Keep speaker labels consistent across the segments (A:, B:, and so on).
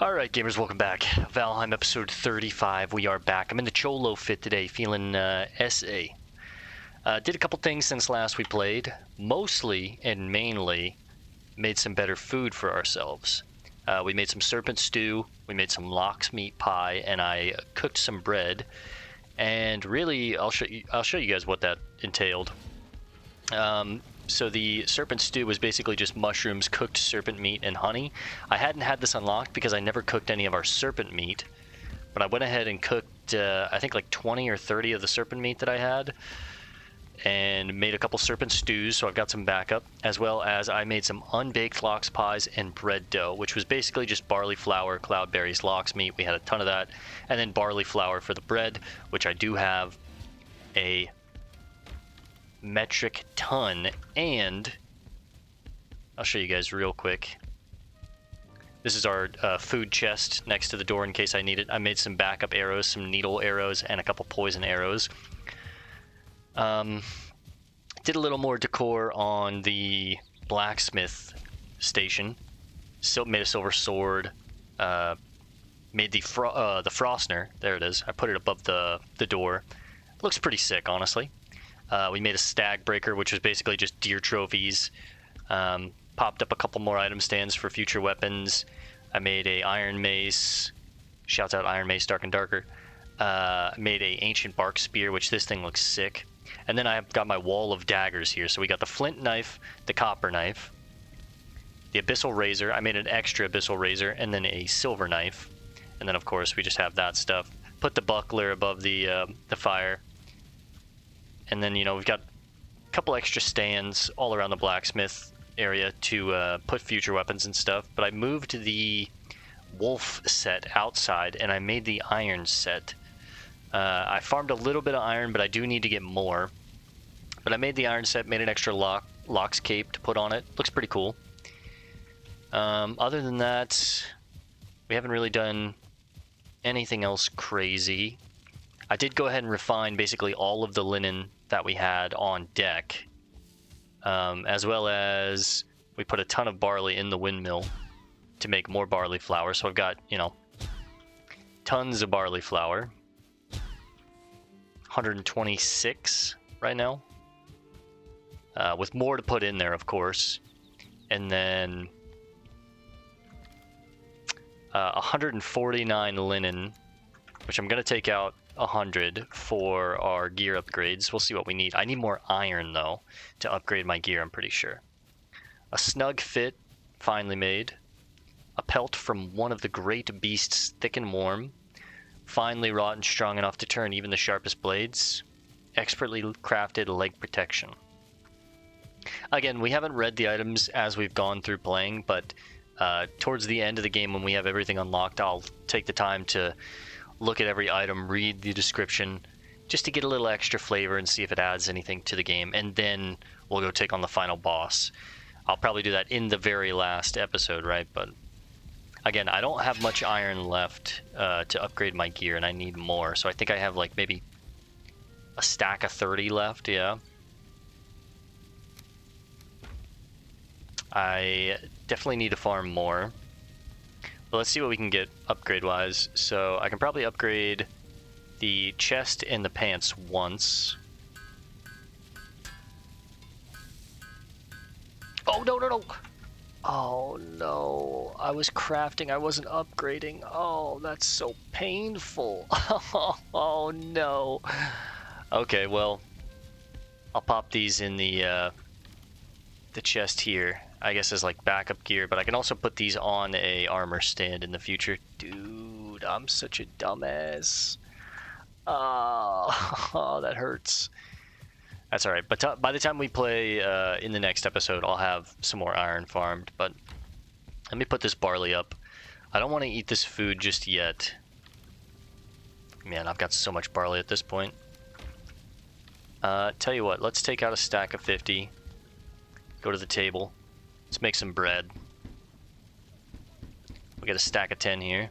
A: Alright gamers, welcome back. Valheim episode 35, we are back. I'm in the Cholo fit today, feeling SA. Did a couple things since last we played. Mostly and mainly made some better food for ourselves. We made some serpent stew, we made some lox meat pie, and I cooked some bread. And really, I'll show you guys what that entailed. So the serpent stew was basically just mushrooms, cooked serpent meat, and honey. I hadn't had this unlocked because I never cooked any of our serpent meat, but I went ahead and cooked, I think like 20 or 30 of the serpent meat that I had, and made a couple serpent stews, so I've got some backup, as well as I made some unbaked lox pies and bread dough, which was basically just barley flour, cloudberries, lox meat. We had a ton of that, and then barley flour for the bread, which I do have a metric ton. And I'll show you guys real quick. This is our food chest next to the door in case I need it. I made some backup arrows, some needle arrows, and a couple poison arrows. Did a little more decor on the blacksmith station. So made a silver sword. Made the Frostner. There it is. I put it above the door. Looks pretty sick, honestly. We made a stag breaker, which was basically just deer trophies. Popped up a couple more item stands for future weapons. I made a iron mace. Shouts out Iron Mace Dark and Darker. Made a ancient bark spear, which this thing looks sick. And then I've got my wall of daggers here. So we got the flint knife, the copper knife, the abyssal razor. I made an extra abyssal razor, and then a silver knife. And then of course we just have that stuff. Put the buckler above the fire. And then, you know, we've got a couple extra stands all around the blacksmith area to put future weapons and stuff. But I moved the wolf set outside, and I made the iron set. I farmed a little bit of iron, but I do need to get more. But I made the iron set, made an extra lox cape to put on it. Looks pretty cool. Other than that, we haven't really done anything else crazy. I did go ahead and refine basically all of the linen that we had on deck, as well as we put a ton of barley in the windmill to make more barley flour. So I've got, you know, tons of barley flour. 126 right now, with more to put in there, of course. And then 149 linen, which I'm going to take out 100 for our gear upgrades. We'll see what we need. I need more iron, though, to upgrade my gear, I'm pretty sure. A snug fit, finally made. A pelt from one of the great beasts, thick and warm. Finely wrought and strong enough to turn even the sharpest blades. Expertly crafted leg protection. Again, we haven't read the items as we've gone through playing, but towards the end of the game when we have everything unlocked, I'll take the time to look at every item, read the description, just to get a little extra flavor and see if it adds anything to the game, and then we'll go take on the final boss. I'll probably do that in the very last episode, right? But again, I don't have much iron left to upgrade my gear, and I need more, so I think I have like maybe a stack of 30 left. Yeah, I definitely need to farm more. But let's see what we can get upgrade-wise. So I can probably upgrade the chest and the pants once. Oh, no, no, no! Oh, no. I was crafting. I wasn't upgrading. Oh, that's so painful. Oh, no. Okay, well, I'll pop these in the chest here. I guess as like backup gear, but I can also put these on a armor stand in the future. Dude, I'm such a dumbass. Oh, that hurts. That's alright, but by the time we play in the next episode, I'll have some more iron farmed. But let me put this barley up. I don't want to eat this food just yet. Man, I've got so much barley at this point. Tell you what, let's take out a stack of 50. Go to the table. Let's make some bread. We got a stack of 10 here.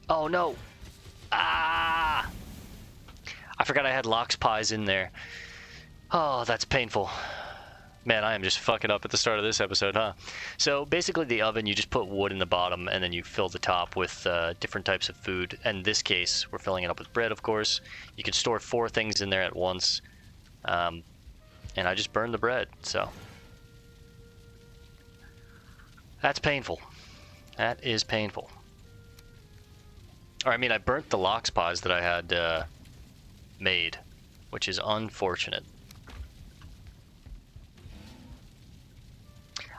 A: Oh no! Ah! I forgot I had lox pies in there. Oh, that's painful. Man, I am just fucking up at the start of this episode, huh? So basically the oven, you just put wood in the bottom and then you fill the top with different types of food. In this case, we're filling it up with bread, of course. You can store 4 things in there at once. And I just burned the bread, so. That's painful. That is painful. Or, I mean, I burnt the lox pies that I had made, which is unfortunate.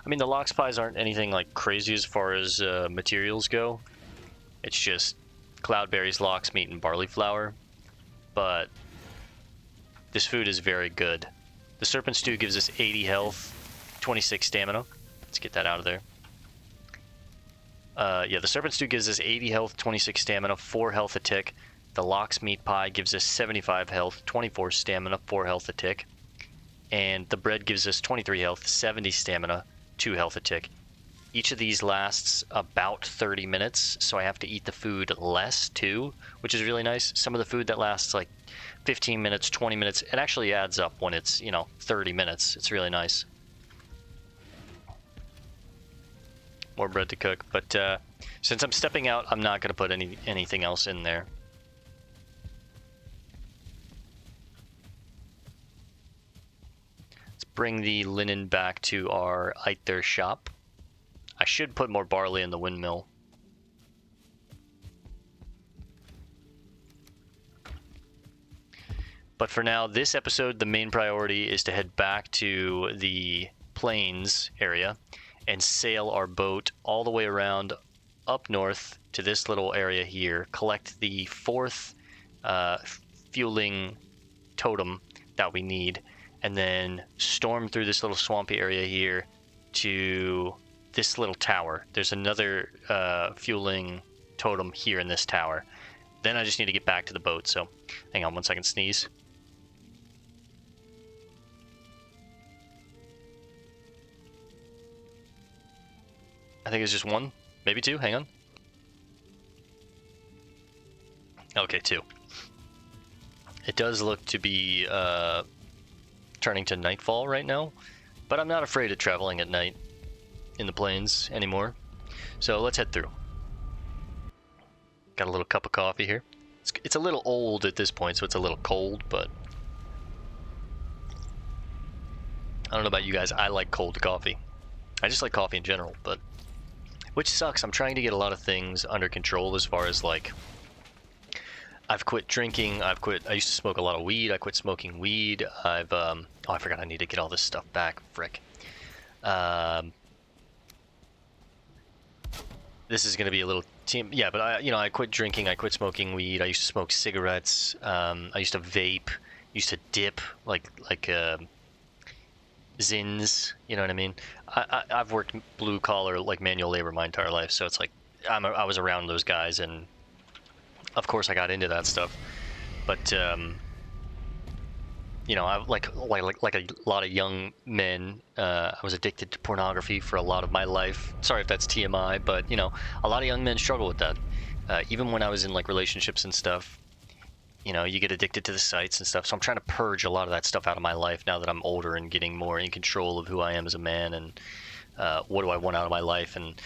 A: I mean, the lox pies aren't anything like crazy as far as materials go. It's just cloudberries, lox meat, and barley flour. But this food is very good. The serpent stew gives us 80 health, 26 stamina. Let's get that out of there. Yeah, the serpent stew gives us 80 health, 26 stamina, 4 health a tick. The lox meat pie gives us 75 health, 24 stamina, 4 health a tick. And the bread gives us 23 health, 70 stamina, 2 health a tick. Each of these lasts about 30 minutes, so I have to eat the food less too, which is really nice. Some of the food that lasts like 15 minutes, 20 minutes, it actually adds up when it's, 30 minutes. It's really nice. More bread to cook, but since I'm stepping out, I'm not going to put anything else in there. Let's bring the linen back to our Either shop. I should put more barley in the windmill. But for now, this episode, the main priority is to head back to the plains area and sail our boat all the way around up north to this little area here, collect the 4th fueling totem that we need, and then storm through this little swampy area here to this little tower. There's another fueling totem here in this tower. Then I just need to get back to the boat, so hang on one second, sneeze. I think it's just 1, maybe 2, hang on. Okay, 2. It does look to be turning to nightfall right now, but I'm not afraid of traveling at night in the plains anymore. So let's head through. Got a little cup of coffee here. It's a little old at this point, so it's a little cold, but I don't know about you guys. I like cold coffee. I just like coffee in general, but which sucks. I'm trying to get a lot of things under control as far as like I've quit drinking. I used to smoke a lot of weed. I quit smoking weed. I forgot I need to get all this stuff back. Frick. This is going to be a little team. Yeah, but I quit drinking. I quit smoking weed. I used to smoke cigarettes. I used to vape. Used to dip like zins. You know what I mean? I've worked blue collar, like manual labor my entire life. So it's like I was around those guys, and of course I got into that stuff. But I like a lot of young men. I was addicted to pornography for a lot of my life. Sorry if that's TMI, but a lot of young men struggle with that. Even when I was in like relationships and stuff, you get addicted to the sites and stuff. So I'm trying to purge a lot of that stuff out of my life now that I'm older and getting more in control of who I am as a man and what do I want out of my life. And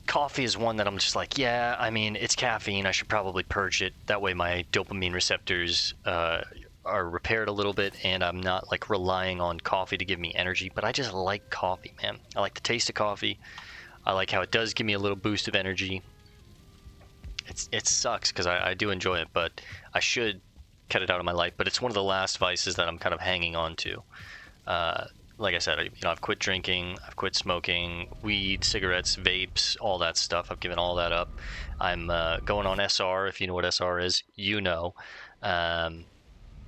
A: coffee is one that I'm just like, yeah, I mean, it's caffeine. I should probably purge it. That way my dopamine receptors are repaired a little bit, and I'm not like relying on coffee to give me energy. But I just like coffee, man. I like the taste of coffee. I like how it does give me a little boost of energy. It sucks because I do enjoy it, but I should cut it out of my life. But it's one of the last vices that I'm kind of hanging on to. Like I said, I've quit drinking, I've quit smoking, weed, cigarettes, vapes, all that stuff. I've given all that up. I'm going on SR, if you know what SR is,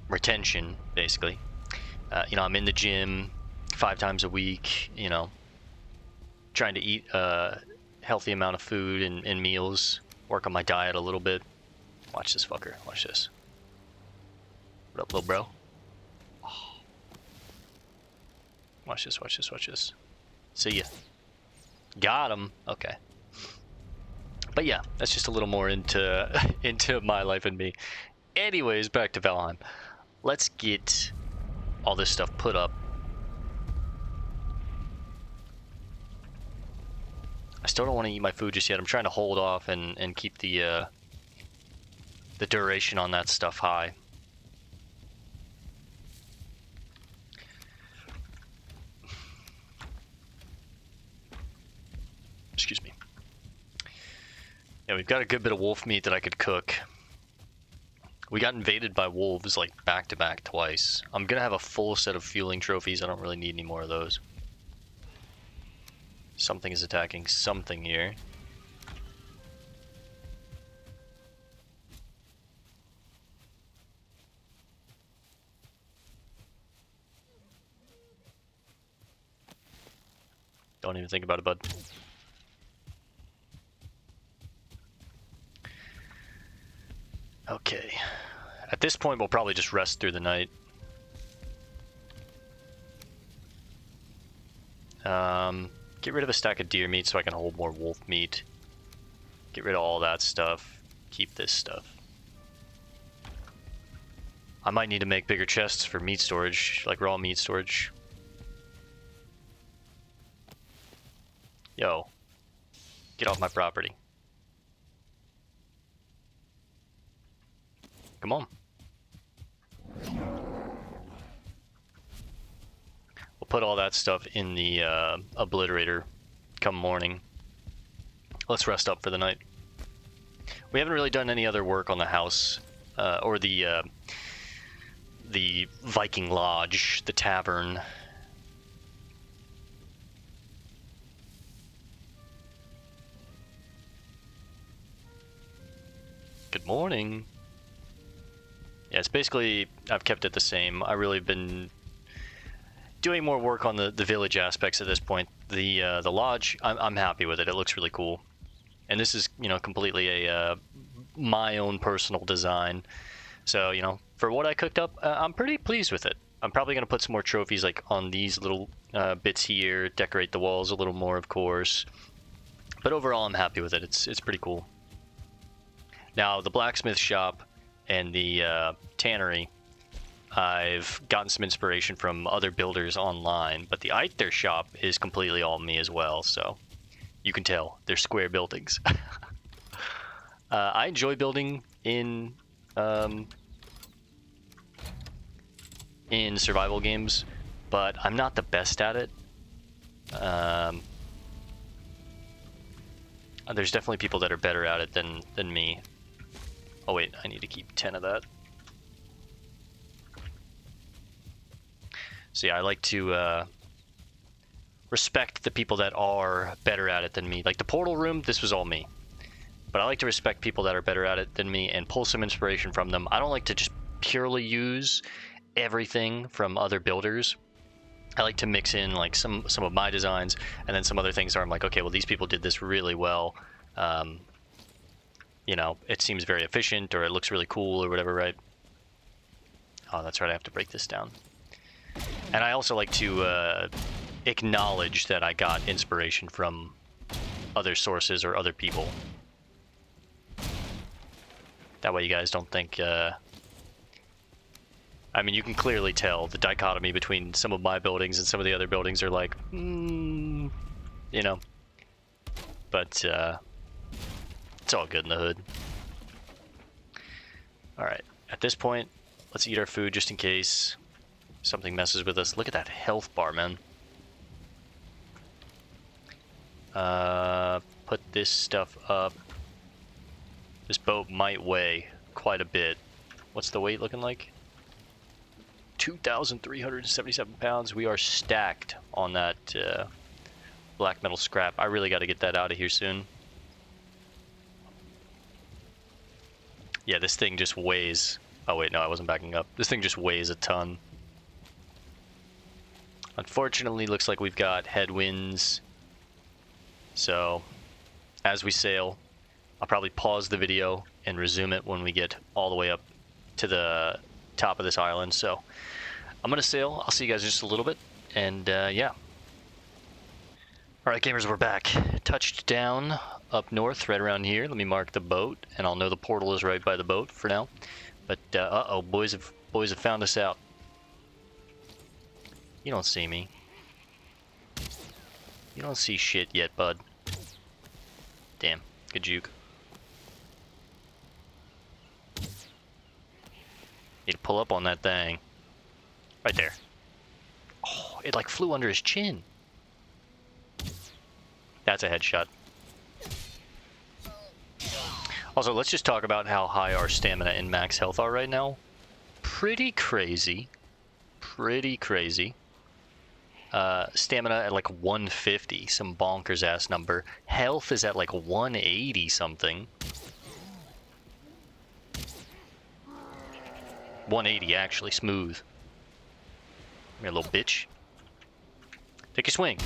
A: retention, basically. I'm in the gym 5 times a week, trying to eat a healthy amount of food and meals, work on my diet a little bit. Watch this fucker, watch this. What up, little bro? Watch this, watch this, watch this. See ya. Got him. Okay. But yeah, that's just a little more into my life and me. Anyways, back to Valheim. let's get all this stuff put up. I still don't want to eat my food just yet. I'm trying to hold off and keep the duration on that stuff high. Excuse me. Yeah, we've got a good bit of wolf meat that I could cook. We got invaded by wolves like back to back twice. I'm gonna have a full set of fueling trophies. I don't really need any more of those. Something is attacking something here. Don't even think about it, bud. Okay. At this point, we'll probably just rest through the night. Get rid of a stack of deer meat so I can hold more wolf meat. Get rid of all that stuff. Keep this stuff. I might need to make bigger chests for meat storage, like raw meat storage. Yo. Get off my property. Come on. We'll put all that stuff in the obliterator come morning. Let's rest up for the night. We haven't really done any other work on the house or the Viking Lodge, the tavern. Good morning. Yeah, it's basically, I've kept it the same. I really been doing more work on the village aspects at this point. The lodge, I'm happy with it. It looks really cool. And this is, you know, completely a my own personal design. So, you know, for what I cooked up, I'm pretty pleased with it. I'm probably going to put some more trophies like on these little bits here, decorate the walls a little more, of course. But overall, I'm happy with it. It's pretty cool. Now, the blacksmith shop and the tannery, I've gotten some inspiration from other builders online, but the Either shop is completely all me as well, so you can tell they're square buildings. I enjoy building in survival games, but I'm not the best at it. There's definitely people that are better at it than me. Oh wait, I need to keep 10 of that. So yeah, I like to respect the people that are better at it than me. Like the portal room, this was all me. But I like to respect people that are better at it than me and pull some inspiration from them. I don't like to just purely use everything from other builders. I like to mix in like some of my designs and then some other things where I'm like, okay, well these people did this really well. You know, it seems very efficient or it looks really cool or whatever, right? Oh, that's right, I have to break this down. And I also like to acknowledge that I got inspiration from other sources or other people. That way you guys don't think... I mean, you can clearly tell the dichotomy between some of my buildings and some of the other buildings are like, you know. But it's all good in the hood. Alright, at this point, let's eat our food just in case something messes with us. Look at that health bar, man. Put this stuff up. This boat might weigh quite a bit. What's the weight looking like? 2,377 pounds. We are stacked on that black metal scrap. I really got to get that out of here soon. Yeah, this thing just weighs... Oh wait, no, I wasn't backing up. This thing just weighs a ton. Unfortunately, looks like we've got headwinds. So, as we sail, I'll probably pause the video and resume it when we get all the way up to the top of this island. So, I'm going to sail. I'll see you guys in just a little bit. And, yeah. Alright, gamers, we're back. Touched down up north, right around here. Let me mark the boat, and I'll know the portal is right by the boat for now. But, uh-oh, boys have Boys have found us out. You don't see me. You don't see shit yet, bud. Damn. Good juke. Need to pull up on that thing. Right there. Oh, it like flew under his chin. That's a headshot. Also, let's just talk about how high our stamina and max health are right now. Pretty crazy. Pretty crazy. Stamina at like 150, some bonkers ass number. Health is at like 180 something. 180 actually, smooth. Come here, little bitch. Take a swing.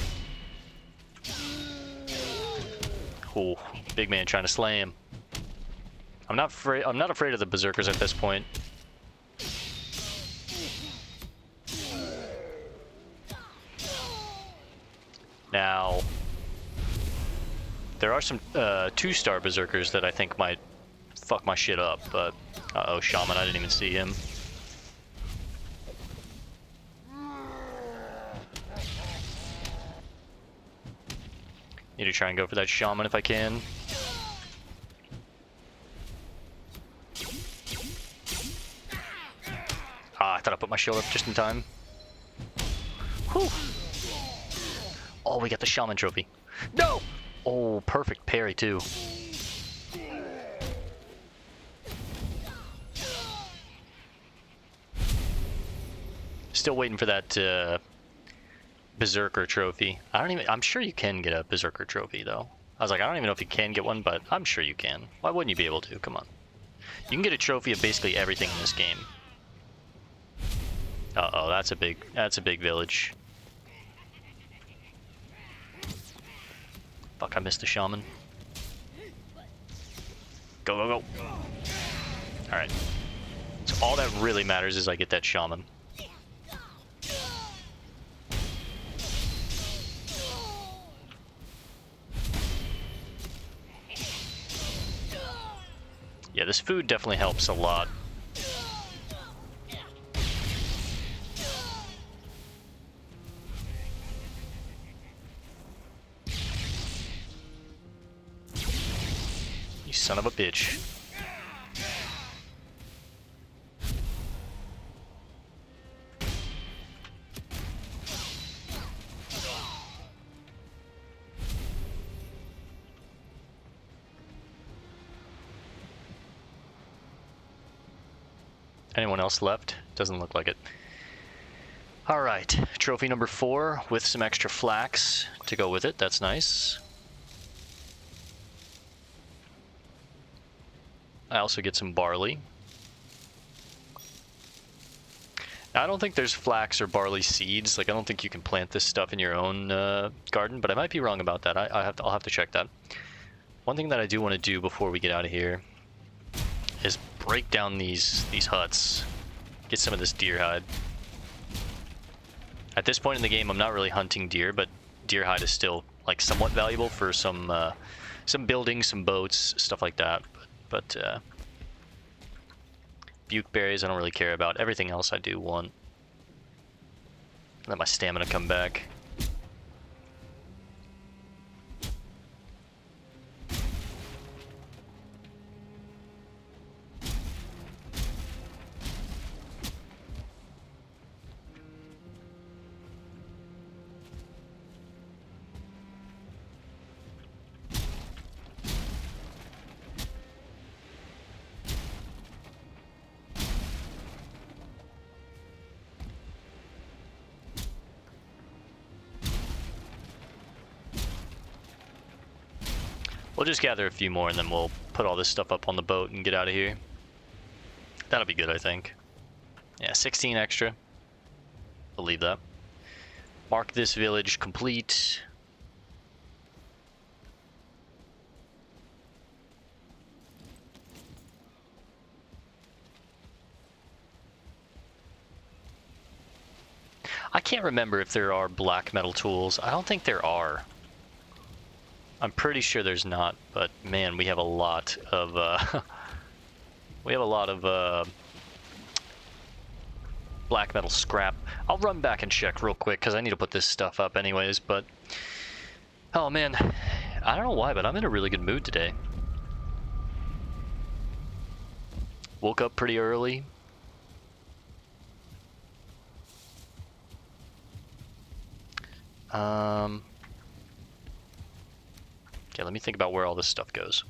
A: Oh, big man trying to slay him. I'm not afraid of the berserkers at this point. Now, there are some 2-star berserkers that I think might fuck my shit up, but uh-oh, shaman, I didn't even see him. Need to try and go for that shaman if I can. Ah, I thought I put my shield up just in time. Whew. Oh, we got the shaman trophy. No! Oh, perfect parry too. Still waiting for that berserker trophy. I'm sure you can get a berserker trophy though. I was like, I don't even know if you can get one, but I'm sure you can. Why wouldn't you be able to? Come on. You can get a trophy of basically everything in this game. Uh-oh, that's a big village. Fuck, I missed the shaman. Go, go, go. Alright. So all that really matters is I get that shaman. Yeah, this food definitely helps a lot. You son of a bitch. Anyone else left? Doesn't look like it. Alright, trophy number 4 with some extra flax to go with it. That's nice. I also get some barley. Now, I don't think there's flax or barley seeds. Like, I don't think you can plant this stuff in your own garden, but I might be wrong about that. I'll have to check that. One thing that I do want to do before we get out of here is break down these huts. Get some of this deer hide. At this point in the game, I'm not really hunting deer, but deer hide is still like somewhat valuable for some buildings, some boats, stuff like that. But buke berries I don't really care about. Everything else I do want. Let my stamina come back. We'll just gather a few more and then we'll put all this stuff up on the boat and get out of here. That'll be good, I think. Yeah, 16 extra. I'll leave that. Mark this village complete. I can't remember if there are black metal tools. I don't think there are. I'm pretty sure there's not, but man, we have a lot of black metal scrap. I'll run back and check real quick because I need to put this stuff up anyways, but... Oh man, I don't know why, but I'm in a really good mood today. Woke up pretty early. Okay, let me think about where all this stuff goes.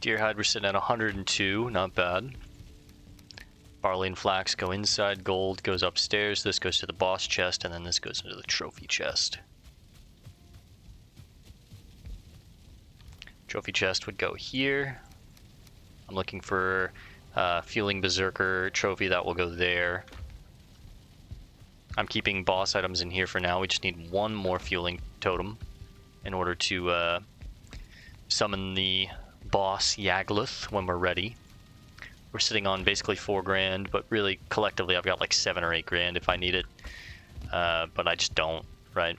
A: Deer hide, we're sitting at 102, not bad. Barley and flax go inside, gold goes upstairs, this goes to the boss chest, and then this goes into the trophy chest. Trophy chest would go here. I'm looking for Fueling Berserker trophy, that will go there. I'm keeping boss items in here for now, we just need one more fueling totem in order to summon the boss Yagluth when we're ready. We're sitting on basically 4 grand, but really collectively I've got like 7 or 8 grand if I need it, but I just don't, right?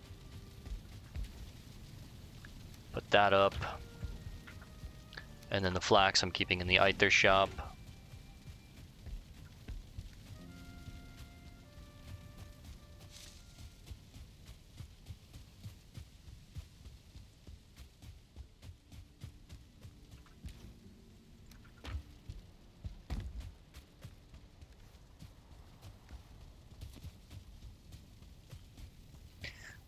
A: Put that up, and then the flax I'm keeping in the Aether shop.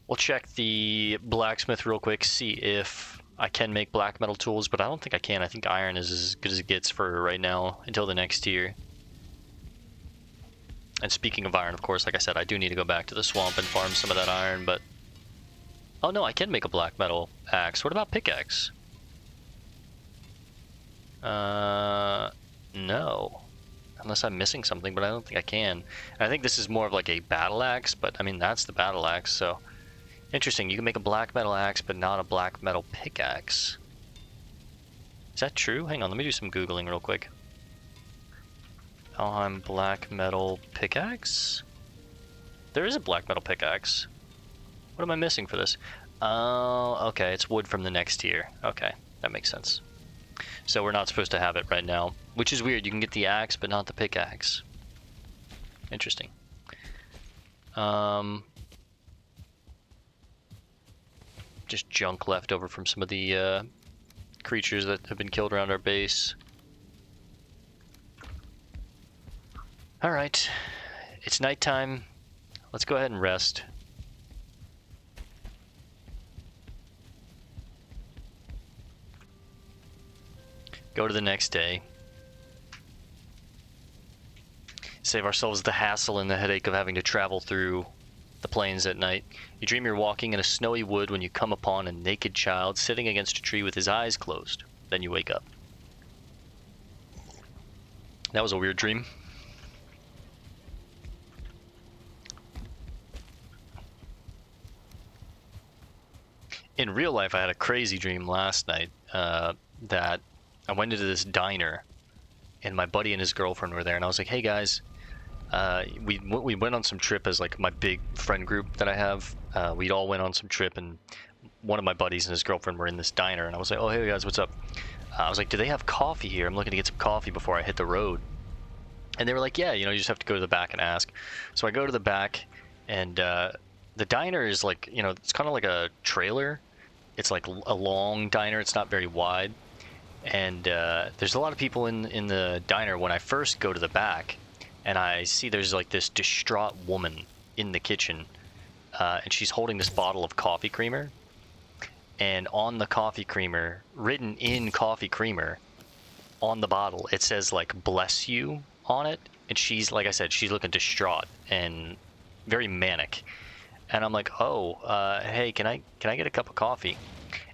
A: We'll check the blacksmith real quick, see if I can make black metal tools, but I don't think I can. I think iron is as good as it gets for right now until the next tier. And speaking of iron, of course, like I said, I do need to go back to the swamp and farm some of that iron, but... Oh no, I can make a black metal axe. What about pickaxe? No. Unless I'm missing something, but I don't think I can. And I think this is more of like a battle axe, but I mean, that's the battle axe, so... Interesting, you can make a black metal axe, but not a black metal pickaxe. Is that true? Hang on, let me do some Googling real quick. Valheim black metal pickaxe? There is a black metal pickaxe. What am I missing for this? Oh, okay, it's wood from the next tier. Okay, that makes sense. So we're not supposed to have it right now, which is weird. You can get the axe, but not the pickaxe. Interesting. Just junk left over from some of the creatures that have been killed around our base. Alright, it's nighttime. Let's go ahead and rest. Go to the next day. Save ourselves the hassle and the headache of having to travel through the plains at night. You dream you're walking in a snowy wood when you come upon a naked child sitting against a tree with his eyes closed. Then you wake up. That was a weird dream. In real life, I had a crazy dream last night that I went into this diner and my buddy and his girlfriend were there, and I was like, hey guys, we went on some trip as like my big friend group that I have. We'd all went on some trip, and one of my buddies and his girlfriend were in this diner, and I was like, oh hey guys, what's up? I was like, do they have coffee here? I'm looking to get some coffee before I hit the road. And they were like, yeah, you know, you just have to go to the back and ask. So I go to the back, and the diner is like, you know, it's kind of like a trailer. It's like a long diner, it's not very wide. And there's a lot of people in the diner when I first go to the back, and I see there's like this distraught woman in the kitchen, and she's holding this bottle of coffee creamer, and on the coffee creamer, written in coffee creamer on the bottle, it says like bless you on it, and she's, like I said, she's looking distraught and very manic. And I'm like, oh, hey, can I get a cup of coffee?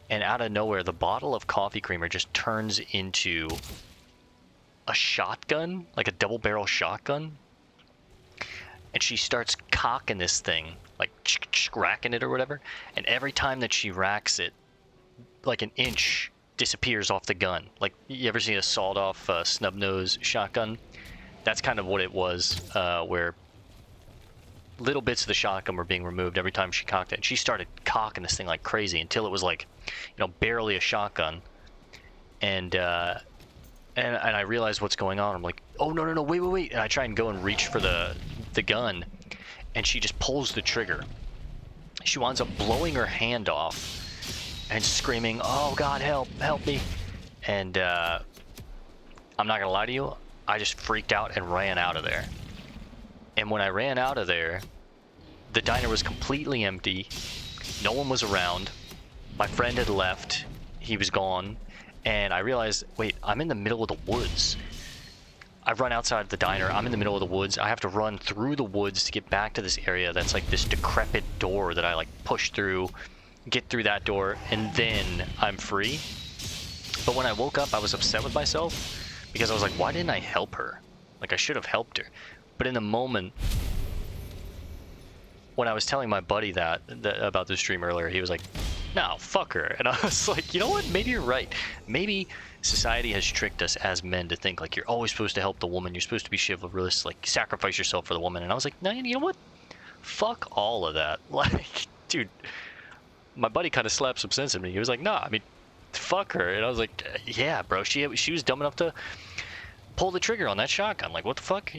A: And out of nowhere, the bottle of coffee creamer just turns into a shotgun, like a double barrel shotgun. And she starts cocking this thing, like racking it or whatever. And every time that she racks it, like an inch disappears off the gun. Like, you ever seen a sawed off snub nose shotgun? That's kind of what it was, where little bits of the shotgun were being removed every time she cocked it. And she started cocking this thing like crazy until it was like, barely a shotgun. And I realized what's going on. I'm like, oh, no, wait. And I try and go and reach for the gun, and she just pulls the trigger. She winds up blowing her hand off and screaming, oh, God, help me. And I'm not going to lie to you, I just freaked out and ran out of there. And when I ran out of there, the diner was completely empty. No one was around. My friend had left. He was gone. And I realized, wait, I'm in the middle of the woods. I run outside the diner. I'm in the middle of the woods. I have to run through the woods to get back to this area that's like this decrepit door that I like push through, get through that door, and then I'm free. But when I woke up, I was upset with myself because I was like, why didn't I help her? Like, I should have helped her. But in the moment, when I was telling my buddy that about this stream earlier, he was like, no, fuck her. And I was like, you know what? Maybe you're right. Maybe society has tricked us as men to think like you're always supposed to help the woman. You're supposed to be chivalrous, like sacrifice yourself for the woman. And I was like, no, you know what? Fuck all of that. Like, dude, my buddy kind of slapped some sense in me. He was like, nah, I mean, fuck her. And I was like, yeah, bro, she was dumb enough to pull the trigger on that shotgun. Like, what the fuck,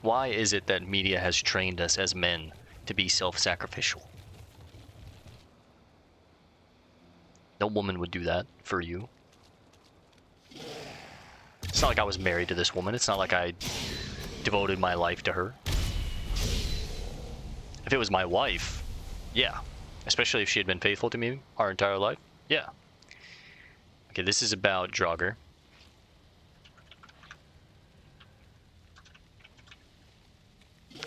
A: Why is it that media has trained us as men to be self-sacrificial? No woman would do that for you. It's not like I was married to this woman. It's not like I devoted my life to her. If it was my wife, yeah. Especially if she had been faithful to me our entire life, yeah. Okay, this is about Draugr.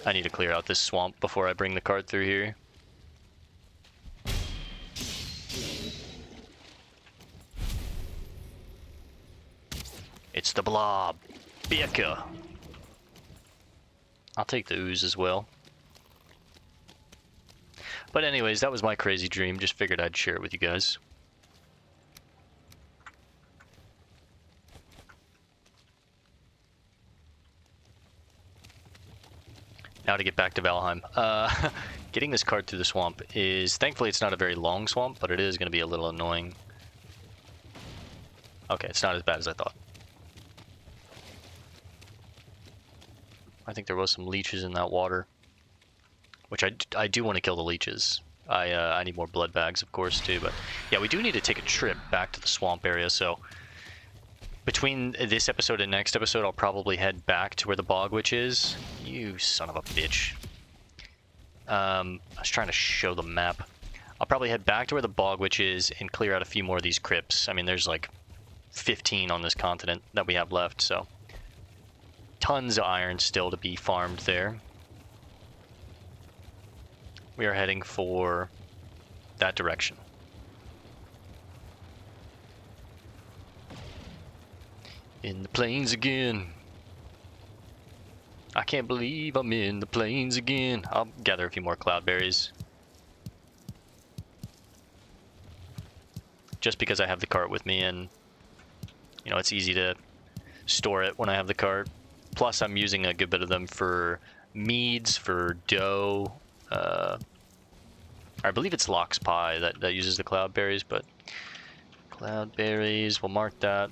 A: I need to clear out this swamp before I bring the cart through here. It's the blob. Becca. I'll take the ooze as well. But anyways, that was my crazy dream. Just figured I'd share it with you guys. Now to get back to Valheim. Getting this cart through the swamp is... Thankfully, it's not a very long swamp, but it is going to be a little annoying. Okay, it's not as bad as I thought. I think there was some leeches in that water. Which I do want to kill the leeches. I need more blood bags, of course, too. But yeah, we do need to take a trip back to the swamp area, so... Between this episode and next episode, I'll probably head back to where the bog witch is. You son of a bitch. I was trying to show the map. I'll probably head back to where the bog witch is and clear out a few more of these crypts. I mean, there's like 15 on this continent that we have left, so... Tons of iron still to be farmed there. We are heading for that direction. In the plains again. I can't believe I'm in the plains again. I'll gather a few more cloudberries. Just because I have the cart with me and, it's easy to store it when I have the cart. Plus, I'm using a good bit of them for meads, for dough. I believe it's Lox Pie that uses the cloudberries, but cloudberries, we'll mark that.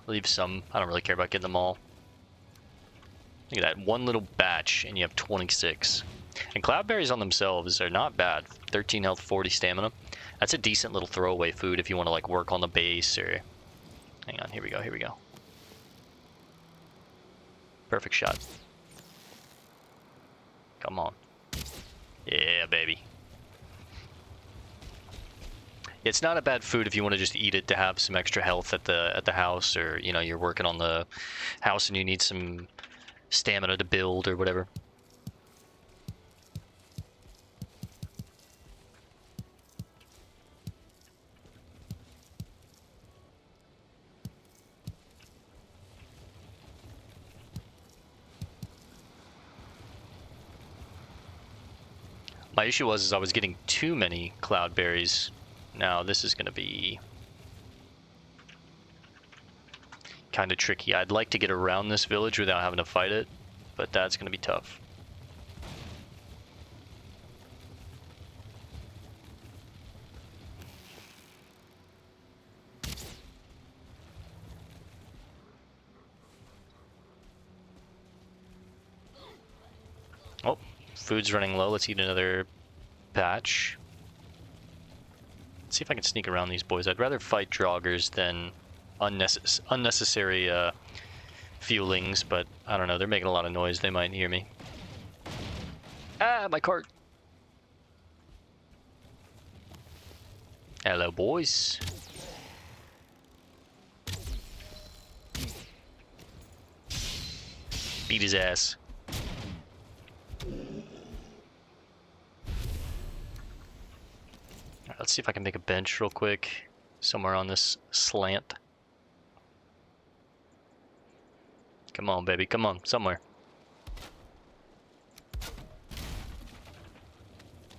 A: Leave some. I don't really care about getting them all. Look at that. One little batch, and you have 26. And cloudberries on themselves are not bad. 13 health, 40 stamina. That's a decent little throwaway food if you want to, like, work on the base or... Hang on. Here we go. Perfect shot. Come on. Yeah, baby. It's not a bad food if you want to just eat it to have some extra health at the house, or you're working on the house and you need some stamina to build or whatever. My issue was I was getting too many cloudberries. Now this is going to be... kind of tricky. I'd like to get around this village without having to fight it, but that's going to be tough. Oh, food's running low. Let's eat another patch. Let's see if I can sneak around these boys. I'd rather fight draugrs than unnecessary fuelings, but I don't know. They're making a lot of noise. They might hear me. Ah, my cart. Hello, boys. Beat his ass. Let's see if I can make a bench real quick somewhere on this slant. Come on, baby. Come on. Somewhere.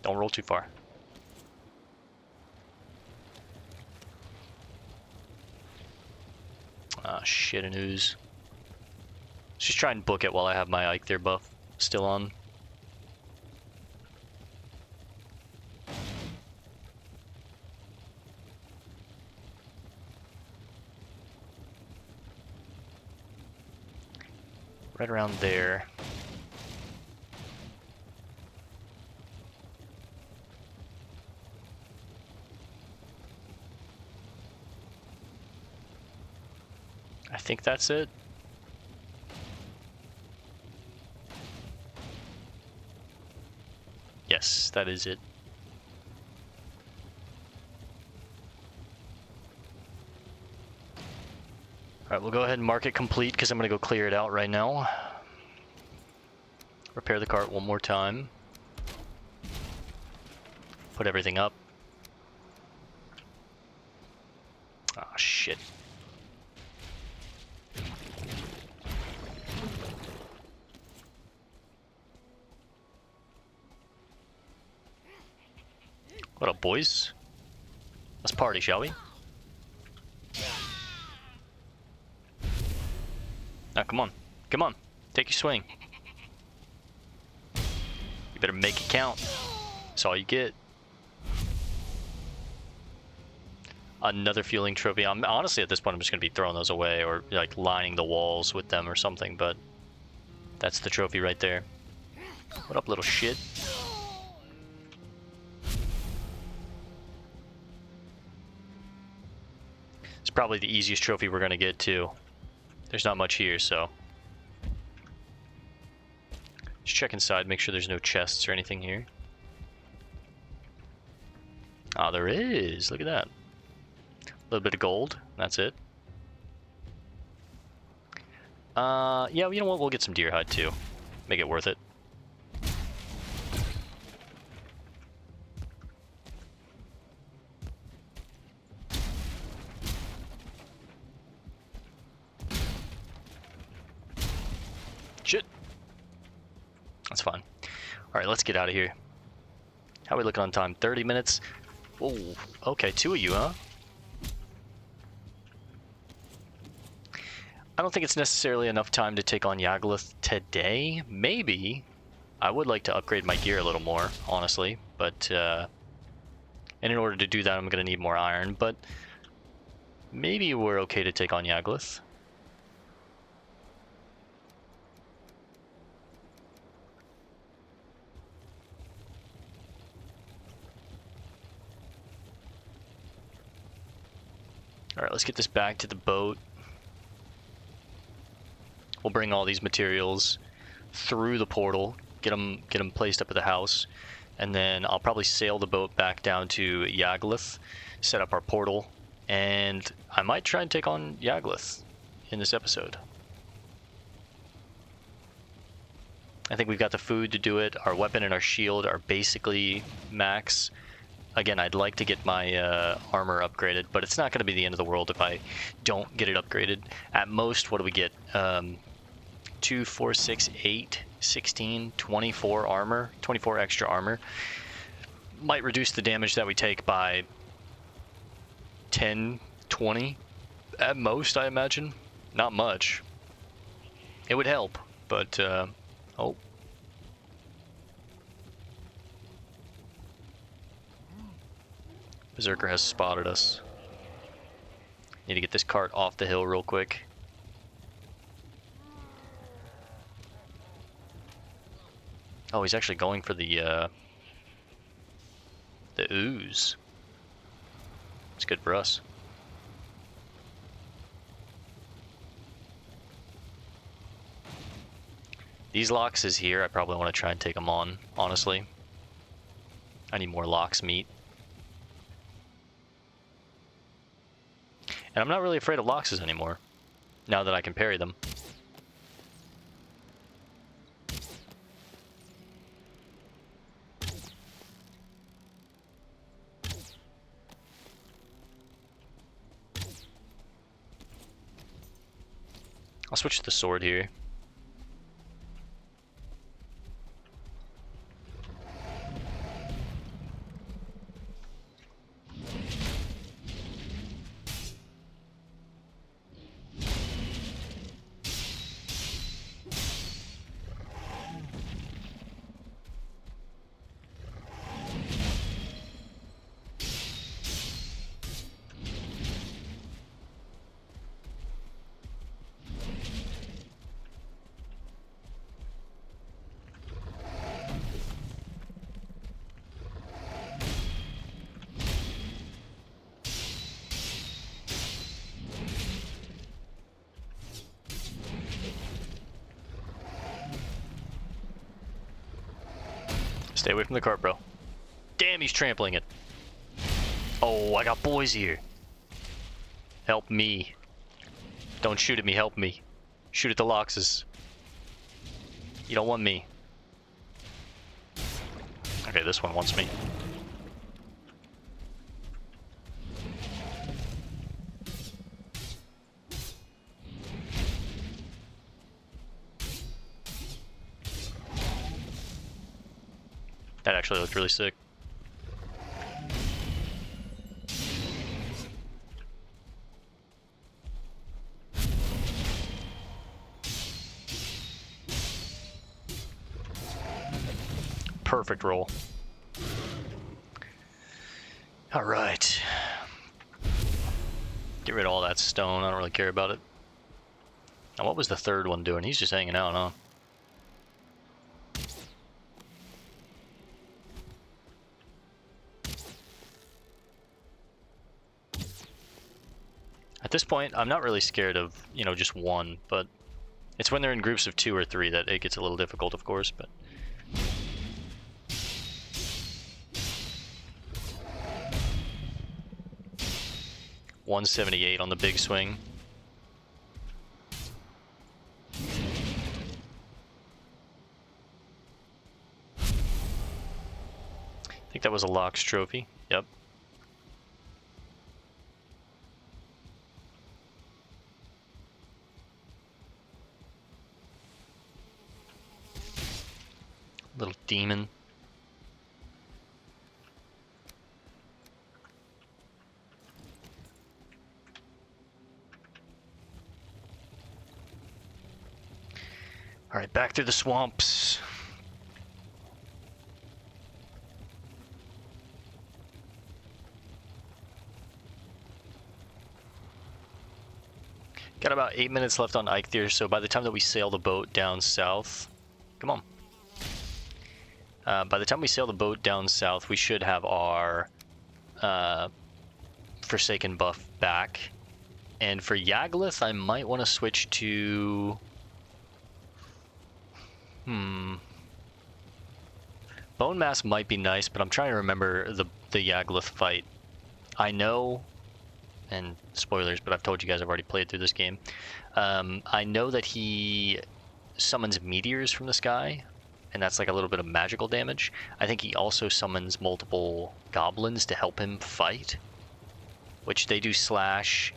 A: Don't roll too far. Ah, shit and ooze. Let's just try and book it while I have my Ike there buff still on. Right around there. I think that's it. Yes, that is it. Alright, we'll go ahead and mark it complete because I'm going to go clear it out right now. Repair the cart one more time. Put everything up. Ah, shit. What up, boys? Let's party, shall we? Now, come on. Come on. Take your swing. You better make it count. That's all you get. Another fueling trophy. I'm honestly, at this point, I'm just going to be throwing those away or like lining the walls with them or something, but that's the trophy right there. What up, little shit? It's probably the easiest trophy we're going to get, too. There's not much here, so. Just check inside, make sure there's no chests or anything here. Ah, there is. Look at that. A little bit of gold. That's it. Yeah, you know what? We'll get some deer hide, too. Make it worth it. Shit. That's fine. Alright, let's get out of here. How are we looking on time? 30 minutes? Oh, okay, 2 of you, huh? I don't think it's necessarily enough time to take on Yagluth today. Maybe. I would like to upgrade my gear a little more, honestly. But, and in order to do that, I'm going to need more iron. But maybe we're okay to take on Yagluth. Alright, let's get this back to the boat. We'll bring all these materials through the portal, get them placed up at the house, and then I'll probably sail the boat back down to Yagluth, set up our portal, and I might try and take on Yagluth in this episode. I think we've got the food to do it. Our weapon and our shield are basically max. Again, I'd like to get my armor upgraded, but it's not going to be the end of the world if I don't get it upgraded. At most, what do we get? 2, 4, 6, 8, 16, 24 armor, 24 extra armor. Might reduce the damage that we take by 10, 20 at most, I imagine. Not much. It would help, but, oh. Berserker has spotted us. Need to get this cart off the hill real quick. Oh, he's actually going for the ooze. It's good for us. These locks is here. I probably want to try and take them on, honestly. I need more locks meat. And I'm not really afraid of loxes anymore, now that I can parry them. I'll switch to the sword here. Stay away from the cart, bro. Damn, he's trampling it. Oh, I got boys here. Help me. Don't shoot at me, help me. Shoot at the loxes. You don't want me. Okay, this one wants me. That actually looked really sick. Perfect roll. All right. Get rid of all that stone. I don't really care about it. Now, what was the third one doing? He's just hanging out, huh? At this point, I'm not really scared of, you know, just one, but it's when they're in groups of 2 or 3 that it gets a little difficult, of course, but... $178 on the big swing. I think that was a Lox trophy. Yep. Little demon. All right, back through the swamps. Got about 8 minutes left on Eikthyr, so by the time that we sail the boat down south, come on. By the time we sail the boat down south, we should have our Forsaken buff back. And for Yagluth, I might want to switch to... Bone Mass might be nice, but I'm trying to remember the Yagluth fight. I know, and spoilers, but I've told you guys I've already played through this game. I know that he summons meteors from the sky, and that's like a little bit of magical damage. I think he also summons multiple goblins to help him fight, which they do slashing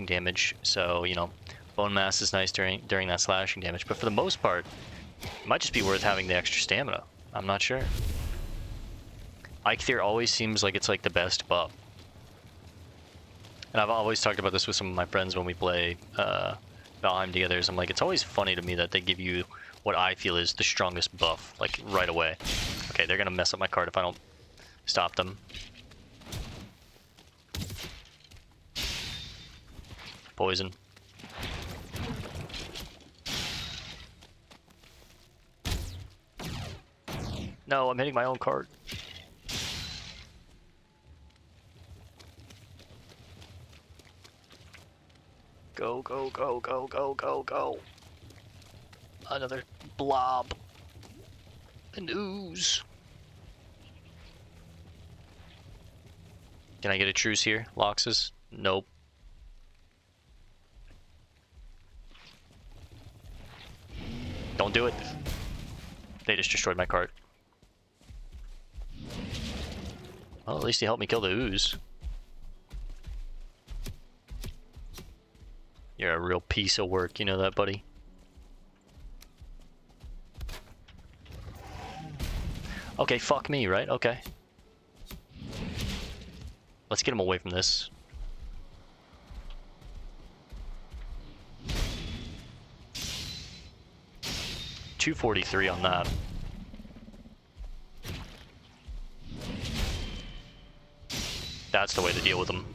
A: damage. So, you know, Bone Mass is nice during that slashing damage, but for the most part, it might just be worth having the extra stamina. I'm not sure. Eikthyr always seems like it's like the best buff. And I've always talked about this with some of my friends when we play Valheim together. I'm like, it's always funny to me that they give you what I feel is the strongest buff, like right away. Okay, they're gonna mess up my card if I don't stop them. Poison. No, I'm hitting my own card. Go, go, go, go, go, go, go. Another blob. An ooze. Can I get a truce here, Loxus? Nope. Don't do it. They just destroyed my cart. Well, at least he helped me kill the ooze. You're a real piece of work, you know that, buddy? Okay, fuck me, right? Okay. Let's get him away from this. $243 on that. That's the way to deal with them.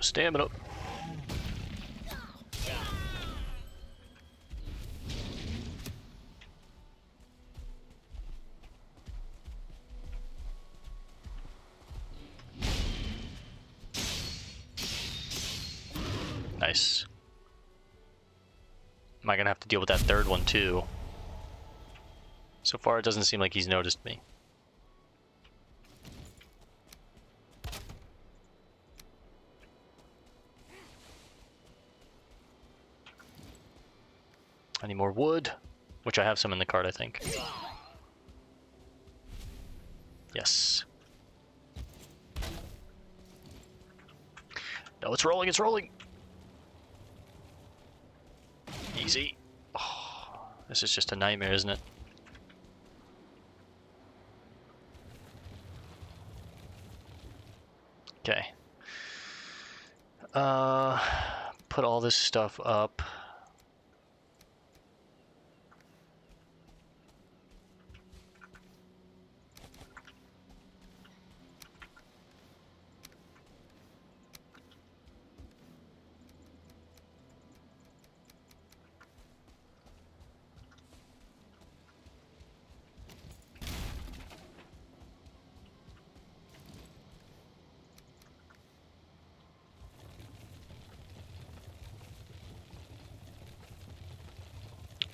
A: Stamina. Nice. Am I gonna have to deal with that third one too? So far it doesn't seem like he's noticed me. I need more wood, which I have some in the cart, I think. Yes. No, it's rolling, it's rolling! Easy. Oh, this is just a nightmare, isn't it? Okay. Put all this stuff up.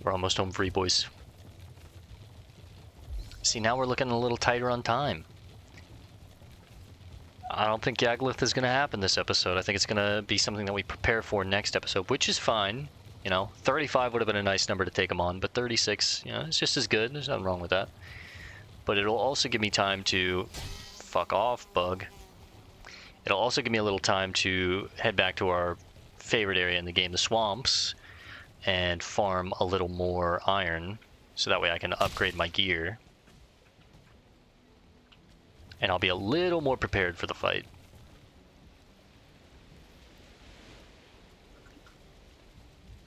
A: We're almost home free, boys. See, now we're looking a little tighter on time. I don't think Yaglith is going to happen this episode. I think it's going to be something that we prepare for next episode, which is fine. You know, 35 would have been a nice number to take him on, but 36, you know, it's just as good. There's nothing wrong with that. But it'll also give me time to... Fuck off, bug. It'll also give me a little time to head back to our favorite area in the game, the swamps, and farm a little more iron, so that way I can upgrade my gear. And I'll be a little more prepared for the fight.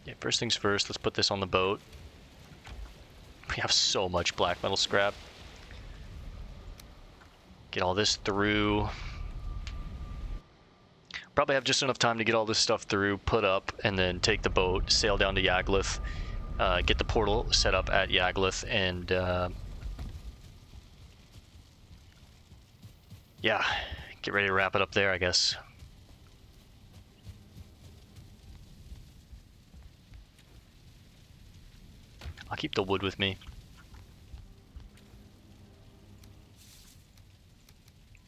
A: Yeah, first things first, let's put this on the boat. We have so much black metal scrap. Get all this through. Probably have just enough time to get all this stuff through, put up, and then take the boat, sail down to Yaglith, get the portal set up at Yaglith, and yeah, get ready to wrap it up there, I guess. I'll keep the wood with me.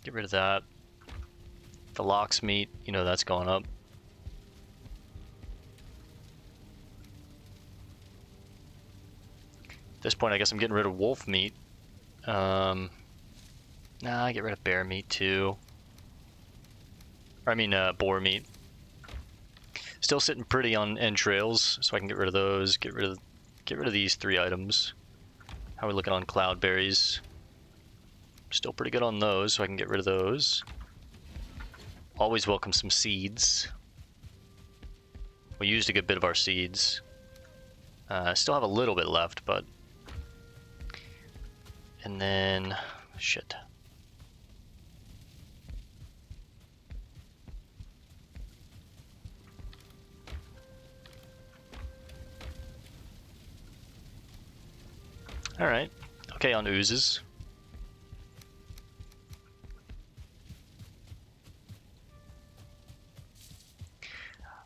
A: Get rid of that. The lox meat, you know that's going up. At this point, I guess I'm getting rid of wolf meat. Nah, get rid of bear meat too. Or, I mean, boar meat. Still sitting pretty on entrails, so I can get rid of those. Get rid of these 3 items. How are we looking on cloudberries? Still pretty good on those, so I can get rid of those. Always welcome some seeds. We used a good bit of our seeds. Still have a little bit left, but... And then... Shit. Alright. Okay, on oozes.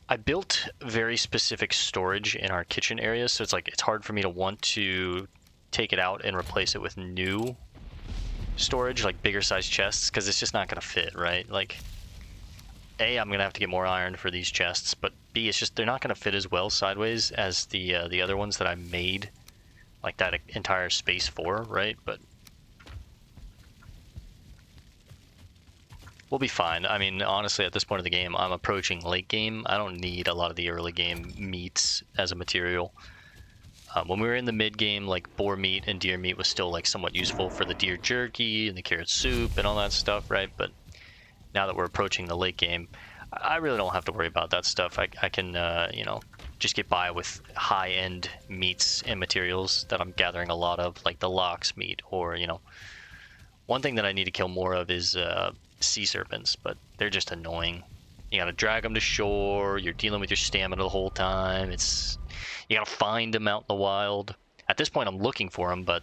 A: I built very specific storage in our kitchen area, so it's hard for me to want to take it out and replace it with new storage, like bigger size chests, because it's just not going to fit, right? Like, A, I'm going to have to get more iron for these chests, but B, it's just they're not going to fit as well sideways as the other ones that I made, like that entire space for, right? But we'll be fine. I mean, honestly, at this point of the game, I'm approaching late game. I don't need a lot of the early game meats as a material. When we were in the mid game, like boar meat and deer meat was still like somewhat useful for the deer jerky and the carrot soup and all that stuff, right? But now that we're approaching the late game, I really don't have to worry about that stuff. I can, you know, just get by with high-end meats and materials that I'm gathering a lot of, like the lox meat, or, you know, one thing that I need to kill more of is sea serpents, but they're just annoying. You gotta drag them to shore, you're dealing with your stamina the whole time, you gotta find them out in the wild. At this point I'm looking for them, but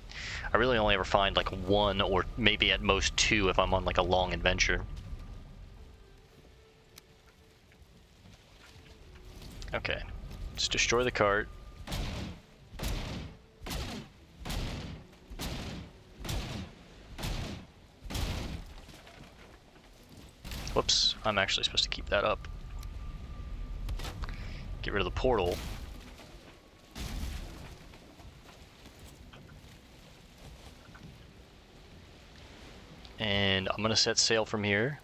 A: I really only ever find like 1 or maybe at most 2 if I'm on like a long adventure. Okay, let's destroy the cart. Whoops, I'm actually supposed to keep that up. Get rid of the portal. And I'm gonna set sail from here.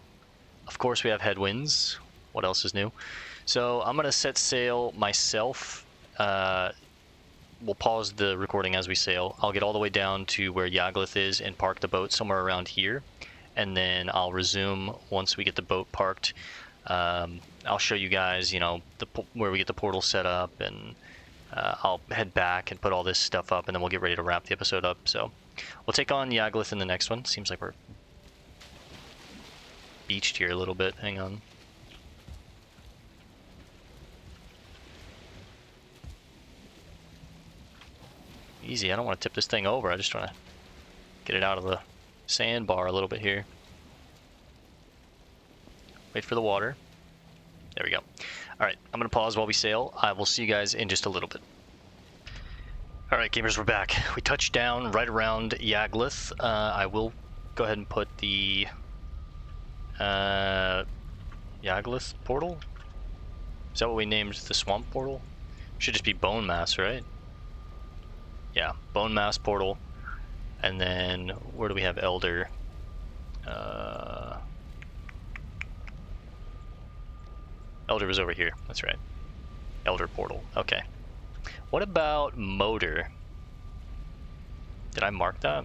A: Of course we have headwinds. What else is new? So I'm gonna set sail myself. We'll pause the recording as we sail. I'll get all the way down to where Yaglith is and park the boat somewhere around here. And then I'll resume once we get the boat parked. I'll show you guys, you know, where we get the portal set up, and I'll head back and put all this stuff up, and then we'll get ready to wrap the episode up. So we'll take on Yaglith in the next one. Seems like we're beached here a little bit. Hang on. Easy, I don't want to tip this thing over. I just want to get it out of the sandbar a little bit here. Wait for the water. There we go. Alright, I'm going to pause while we sail. I will see you guys in just a little bit. Alright, gamers, we're back. We touched down right around Yaglith. I will go ahead and put the Yaglith portal? Is that what we named the swamp portal? Should just be bone mass, right? Yeah, bone mass portal. And then where do we have elder? Elder was over here. That's right. Elder portal. Okay. What about motor? Did I mark that?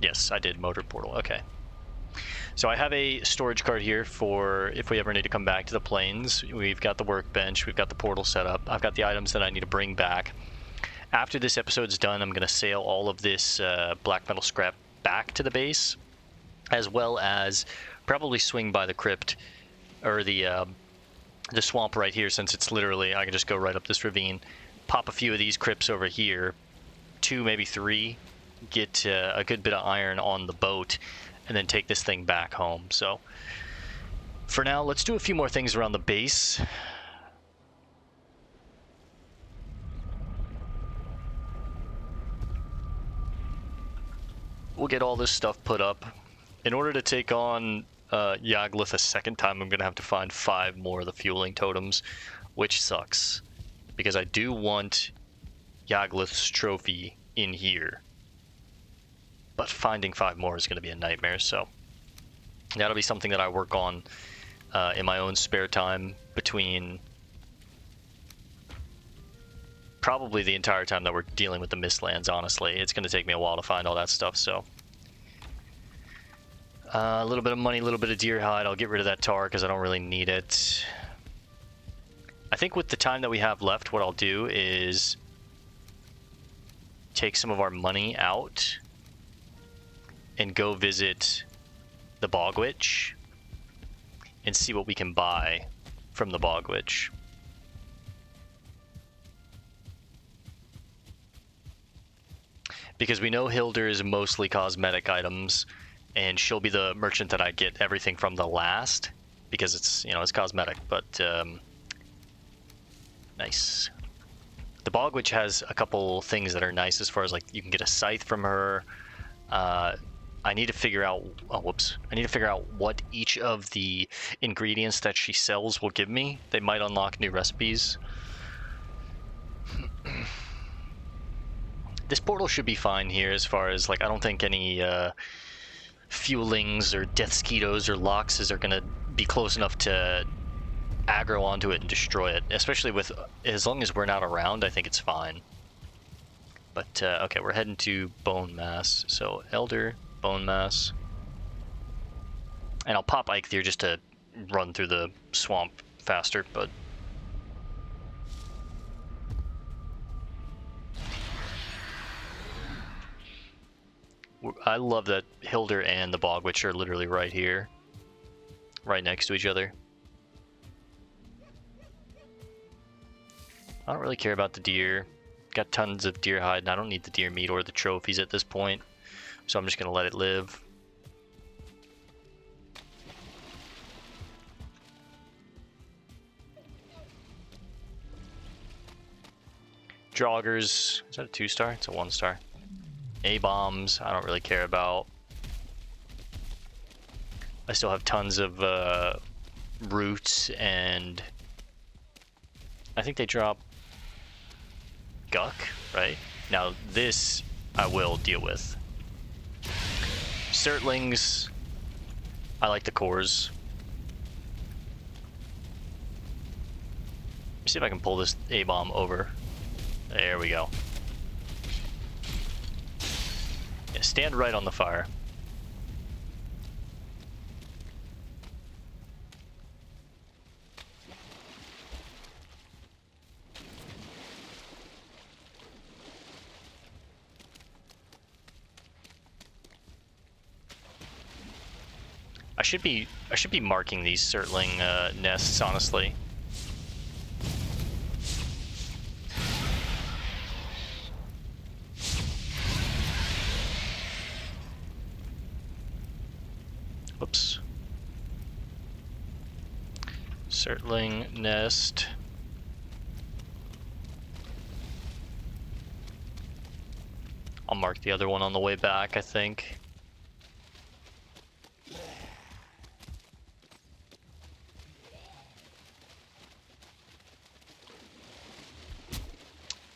A: Yes, I did. Motor portal. Okay. So I have a storage card here for if we ever need to come back to the plains. We've got the workbench. We've got the portal set up. I've got the items that I need to bring back. After this episode's done, I'm going to sail all of this black metal scrap back to the base, as well as probably swing by the crypt, or the swamp right here, since it's literally, I can just go right up this ravine, pop a few of these crypts over here, 2, maybe 3, get a good bit of iron on the boat, and then take this thing back home. So for now, let's do a few more things around the base. We'll get all this stuff put up. In order to take on Yaglith a second time, I'm going to have to find 5 more of the fueling totems, which sucks, because I do want Yaglith's trophy in here. but finding 5 more is going to be a nightmare, so that'll be something that I work on in my own spare time between probably the entire time that we're dealing with the Mistlands, honestly. It's going to take me a while to find all that stuff, so a little bit of money, a little bit of deer hide. I'll get rid of that tar because I don't really need it. I think with the time that we have left, what I'll do is take some of our money out and go visit the Bog Witch and see what we can buy from the Bog Witch. Because we know Hildur is mostly cosmetic items, and she'll be the merchant that I get everything from the last, because it's, you know, it's cosmetic, but nice. The Bog Witch has a couple things that are nice as far as, like, you can get a scythe from her. I need to figure out, oh, whoops. I need to figure out what each of the ingredients that she sells will give me. They might unlock new recipes. This portal should be fine here as far as, like, I don't think any fuelings or death skeetos or loxes are gonna be close enough to aggro onto it and destroy it. Especially with, as long as we're not around, I think it's fine. But, okay, we're heading to Bone Mass. So, Elder, Bone Mass. And I'll pop Eikthyr just to run through the swamp faster, but... I love that Hildur and the Bog Witch are literally right here. Right next to each other. I don't really care about the deer. Got tons of deer hide, and I don't need the deer meat or the trophies at this point. So I'm just going to let it live. Joggers. Is that a 2-star? It's a 1-star. A-bombs, I don't really care about. I still have tons of roots, and I think they drop Guck, right? Now this I will deal with. Certlings, I like the cores. Let me see if I can pull this A-bomb over. There we go. Yeah, stand right on the fire. I should be marking these Certling nests, honestly. Whoops. Certling nest. I'll mark the other one on the way back, I think.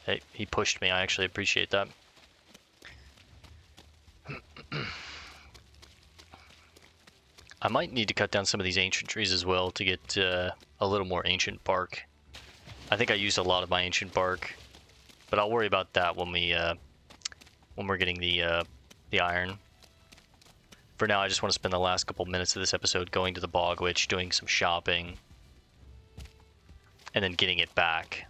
A: Hey, he pushed me. I actually appreciate that. I might need to cut down some of these ancient trees as well to get a little more ancient bark. I think I used a lot of my ancient bark, but I'll worry about that when we're getting the iron. For now, I just want to spend the last couple minutes of this episode going to the Bog Witch, doing some shopping, and then getting it back.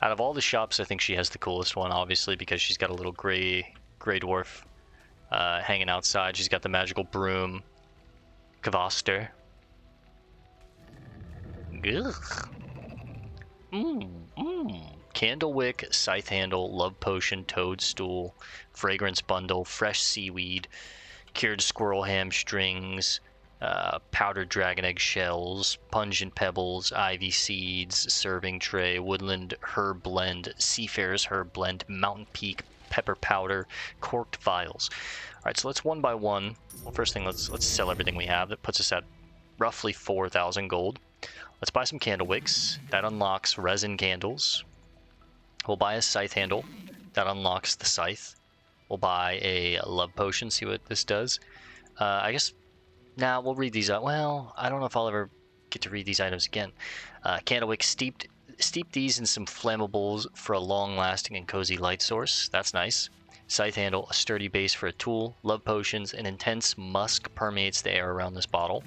A: Out of all the shops, I think she has the coolest one, obviously, because she's got a little gray dwarf hanging outside. She's got the magical broom, Kvaster. Candlewick, scythe handle, love potion, toadstool, fragrance bundle, fresh seaweed, cured squirrel hamstrings, powdered dragon egg shells, pungent pebbles, ivy seeds, serving tray, woodland herb blend, seafarer's herb blend, mountain peak, pepper powder, corked vials. All right, so let's one by one. Well, first thing, let's sell everything we have. That puts us at roughly 4,000 gold. Let's buy some candle wicks. That unlocks resin candles. We'll buy a scythe handle. That unlocks the scythe. We'll buy a love potion, see what this does. I guess, we'll read these out. Well, I don't know if I'll ever get to read these items again. Candle wick, steep these in some flammables for a long-lasting and cozy light source. That's nice. Scythe handle, a sturdy base for a tool. Love potions, an intense musk permeates the air around this bottle.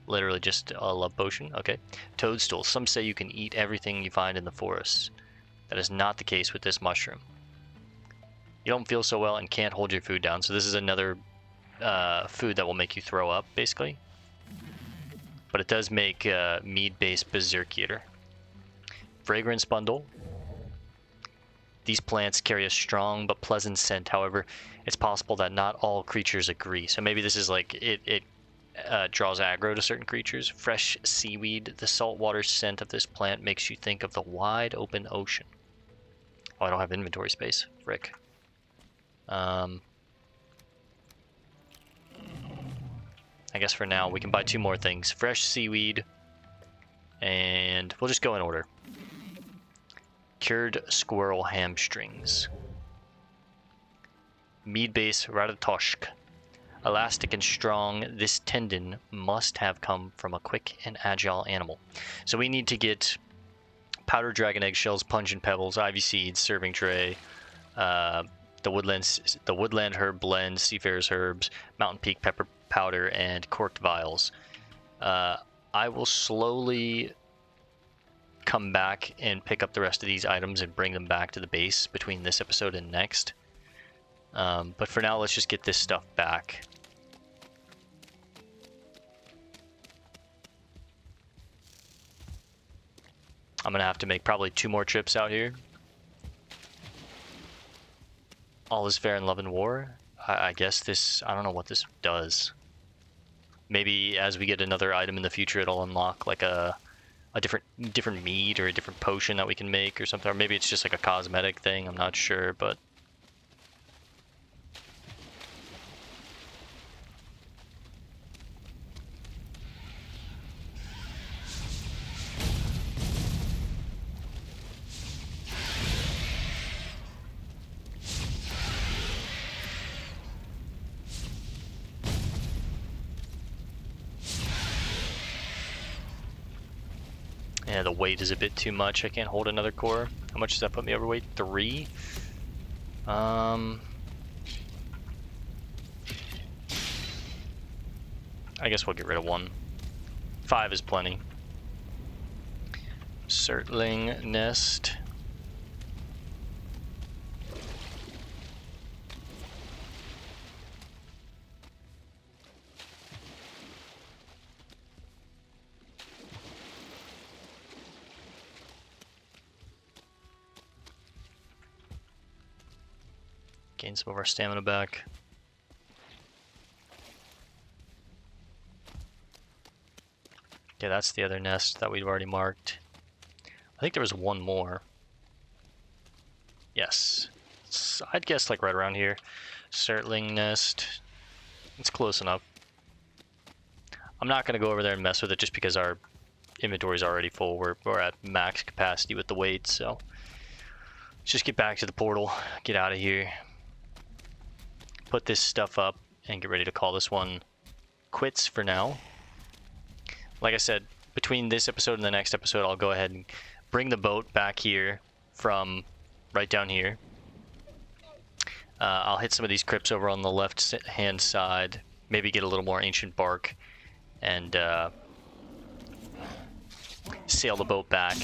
A: Literally just a love potion. Okay. Toadstool. Some say you can eat everything you find in the forest. That is not the case with this mushroom. You don't feel so well and can't hold your food down, so this is another food that will make you throw up, basically. But it does make mead-based berserk eater. Fragrance bundle. These plants carry a strong but pleasant scent. However, it's possible that not all creatures agree. So maybe this is like it draws aggro to certain creatures. Fresh seaweed. The saltwater scent of this plant makes you think of the wide open ocean. Oh, I don't have inventory space. Frick. I guess for now we can buy 2 more things. Fresh seaweed. And we'll just go in order. Cured squirrel hamstrings. Mead base Ratatoshk. Elastic and strong, this tendon must have come from a quick and agile animal. So we need to get powdered dragon eggshells, pungent pebbles, ivy seeds, serving tray, the woodland herb blend, seafarer's herbs, mountain peak pepper powder, and corked vials. I will slowly come back and pick up the rest of these items and bring them back to the base between this episode and next. But for now, let's just get this stuff back. I'm gonna have to make probably 2 more trips out here. All is fair in love and war. I guess this, I don't know what this does. Maybe as we get another item in the future, it'll unlock like a different mead or a different potion that we can make or something. Or maybe it's just like a cosmetic thing, I'm not sure, but yeah, the weight is a bit too much. I can't hold another core. How much does that put me overweight? 3? I guess we'll get rid of 1. 5 is plenty. Surtling nest. Gain some of our stamina back. Okay, that's the other nest that we've already marked. I think there was 1 more. Yes. I'd guess like right around here. Surtling nest. It's close enough. I'm not going to go over there and mess with it just because our inventory is already full. We're at max capacity with the weight, so let's just get back to the portal, get out of here, put this stuff up, and get ready to call this one quits for now. Like I said, between this episode and the next episode, I'll go ahead and bring the boat back here from right down here. I'll hit some of these crypts over on the left hand side, maybe get a little more ancient bark, and sail the boat back,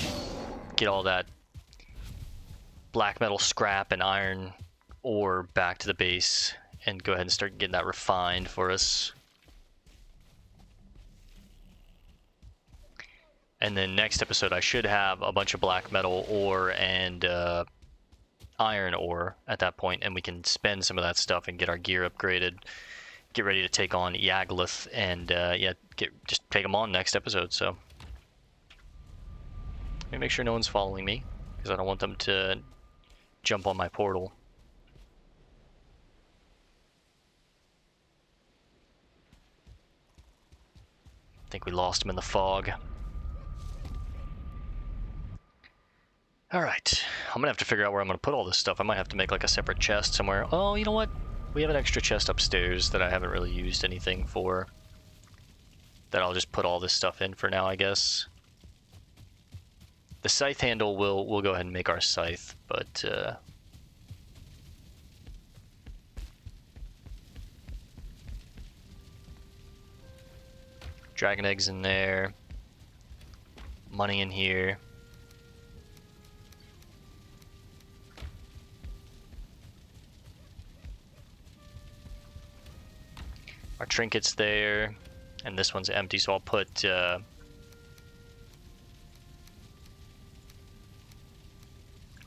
A: get all that black metal scrap and iron ore back to the base, and go ahead and start getting that refined for us. And then next episode, I should have a bunch of black metal ore and iron ore at that point, and we can spend some of that stuff and get our gear upgraded, get ready to take on Yaglith, and just take them on next episode. So let me make sure no one's following me, because I don't want them to jump on my portal. think we lost him in the fog. Alright, I'm gonna have to figure out where I'm gonna put all this stuff. I might have to make like a separate chest somewhere. Oh, you know what? We have an extra chest upstairs that I haven't really used anything for. That I'll just put all this stuff in for now, I guess. The scythe handle, we'll go ahead and make our scythe, but... dragon eggs in there. Money in here. Our trinkets there. And this one's empty, so I'll put... I'll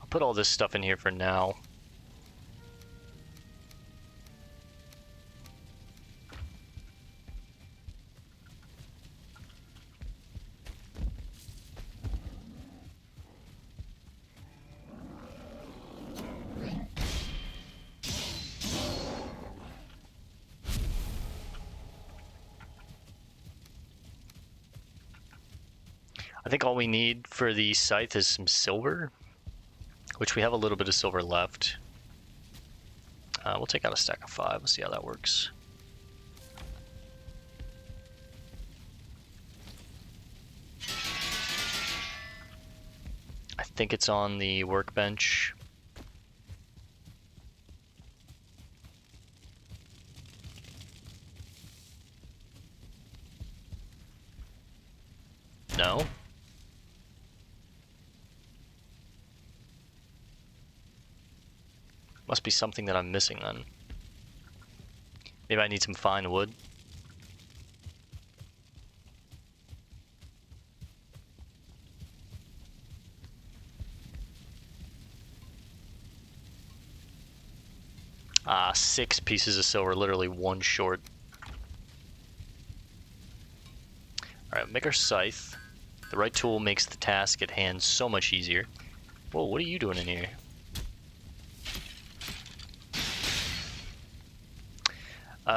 A: put all this stuff in here for now. I think all we need for the scythe is some silver, which we have a little bit of silver left. We'll take out a stack of 5. Let's see how that works. I think it's on the workbench. No. Must be something that I'm missing then. Maybe I need some fine wood. Ah, 6 pieces of silver, literally 1 short. Alright, make our scythe. The right tool makes the task at hand so much easier. Whoa, what are you doing in here?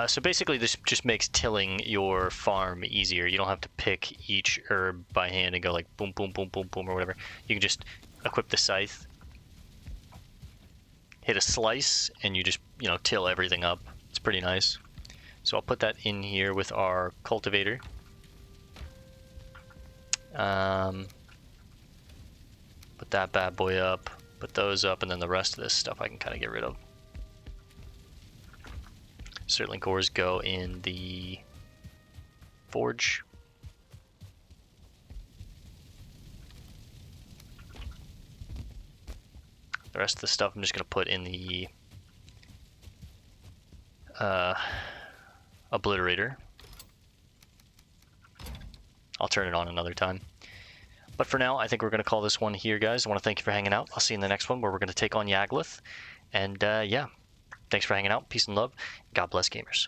A: So basically this just makes tilling your farm easier. You don't have to pick each herb by hand and go like boom, boom, boom, boom, boom, or whatever. You can just equip the scythe, hit a slice, and you just, till everything up. It's pretty nice. So I'll put that in here with our cultivator. Put that bad boy up, put those up, and then the rest of this stuff I can kind of get rid of. Certainly cores go in the forge. The rest of the stuff I'm just going to put in the obliterator. I'll turn it on another time. But for now, I think we're going to call this one here, guys. I want to thank you for hanging out. I'll see you in the next one where we're going to take on Yaglith. And yeah, thanks for hanging out. Peace and love. God bless, gamers.